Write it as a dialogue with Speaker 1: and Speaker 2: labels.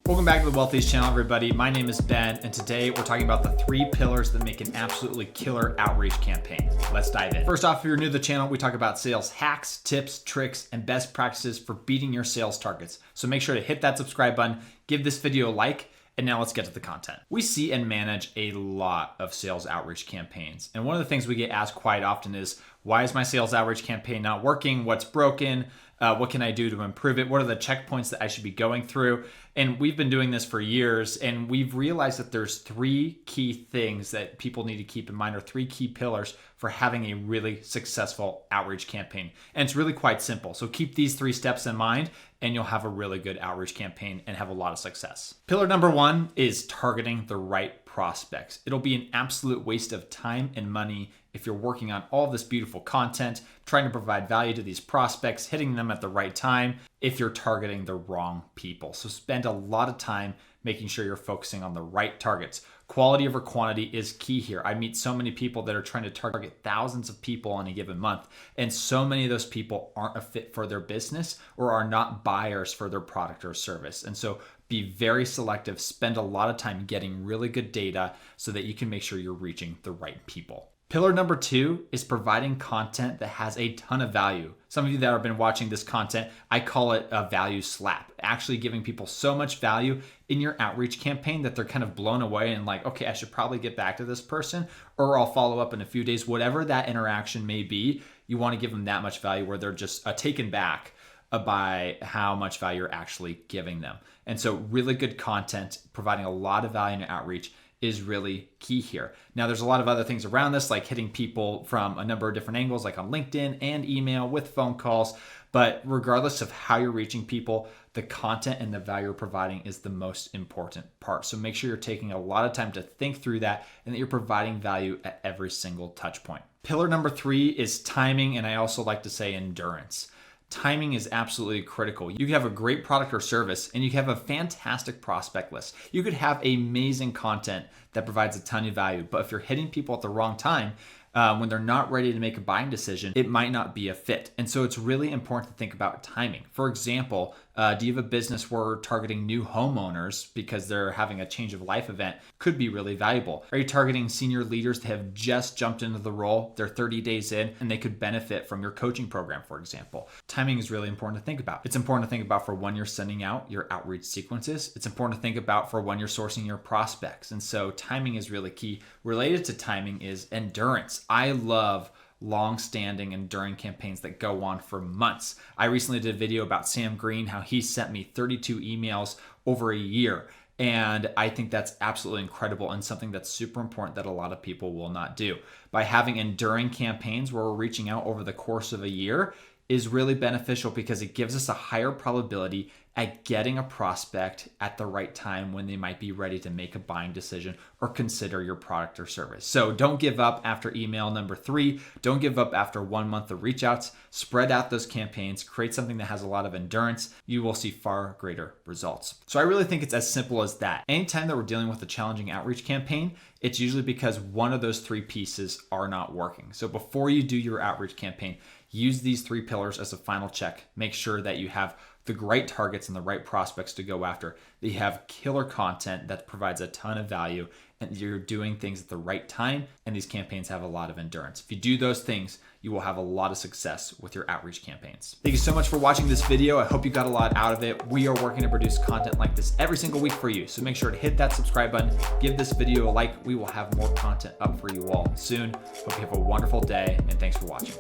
Speaker 1: Welcome back to the Wealthiest channel, everybody. My name is Ben, and today we're talking about the 3 pillars that make an absolutely killer outreach campaign. Let's dive in. First off, if you're new to the channel, we talk about sales hacks, tips, tricks, and best practices for beating your sales targets. So make sure to hit that subscribe button, give this video a like, and now let's get to the content. We see and manage a lot of sales outreach campaigns. And one of the things we get asked quite often is, why is my sales outreach campaign not working? What's broken? What can I do to improve it? What are the checkpoints that I should be going through? And we've been doing this for years, and we've realized that there's 3 key things that people need to keep in mind, or 3 key pillars for having a really successful outreach campaign. And it's really quite simple. So keep these 3 steps in mind, and you'll have a really good outreach campaign and have a lot of success. Pillar number 1 is targeting the right prospects. It'll be an absolute waste of time and money if you're working on all this beautiful content, trying to provide value to these prospects, hitting them at the right time, if you're targeting the wrong people. So spend a lot of time making sure you're focusing on the right targets. Quality over quantity is key here. I meet so many people that are trying to target thousands of people in a given month, and so many of those people aren't a fit for their business or are not buyers for their product or service. And so be very selective, spend a lot of time getting really good data so that you can make sure you're reaching the right people. Pillar number 2 is providing content that has a ton of value. Some of you that have been watching this content, I call it a value slap. Actually giving people so much value in your outreach campaign that they're kind of blown away and like, okay, I should probably get back to this person, or I'll follow up in a few days. Whatever that interaction may be, you want to give them that much value where they're just taken back by how much value you're actually giving them. And so really good content, providing a lot of value in your outreach is really key here. Now, there's a lot of other things around this, like hitting people from a number of different angles, like on LinkedIn and email with phone calls. But regardless of how you're reaching people, the content and the value you're providing is the most important part. So make sure you're taking a lot of time to think through that and that you're providing value at every single touch point. Pillar number 3 is timing, and I also like to say endurance. Timing is absolutely critical. You could have a great product or service and you could have a fantastic prospect list. You could have amazing content that provides a ton of value, but if you're hitting people at the wrong time, when they're not ready to make a buying decision, it might not be a fit. And so it's really important to think about timing. For example, do you have a business where targeting new homeowners because they're having a change of life event could be really valuable? Are you targeting senior leaders that have just jumped into the role, they're 30 days in, and they could benefit from your coaching program, for example? Timing is really important to think about. It's important to think about for when you're sending out your outreach sequences. It's important to think about for when you're sourcing your prospects. And so timing is really key. Related to timing is endurance. I love long-standing, enduring campaigns that go on for months. I recently did a video about Sam Green, how he sent me 32 emails over a year. And I think that's absolutely incredible and something that's super important that a lot of people will not do. By having enduring campaigns where we're reaching out over the course of a year is really beneficial because it gives us a higher probability at getting a prospect at the right time when they might be ready to make a buying decision or consider your product or service. So don't give up after email number 3. Don't give up after 1 month of reach outs. Spread out those campaigns, create something that has a lot of endurance. You will see far greater results. So I really think it's as simple as that. Anytime that we're dealing with a challenging outreach campaign, it's usually because one of those 3 pieces are not working. So before you do your outreach campaign, use these 3 pillars as a final check. Make sure that you have the right targets and the right prospects to go after, that you have killer content that provides a ton of value, and you're doing things at the right time, and these campaigns have a lot of endurance. If you do those things, you will have a lot of success with your outreach campaigns. Thank you so much for watching this video. I hope you got a lot out of it. We are working to produce content like this every single week for you. So make sure to hit that subscribe button, give this video a like. We will have more content up for you all soon. Hope you have a wonderful day, and thanks for watching.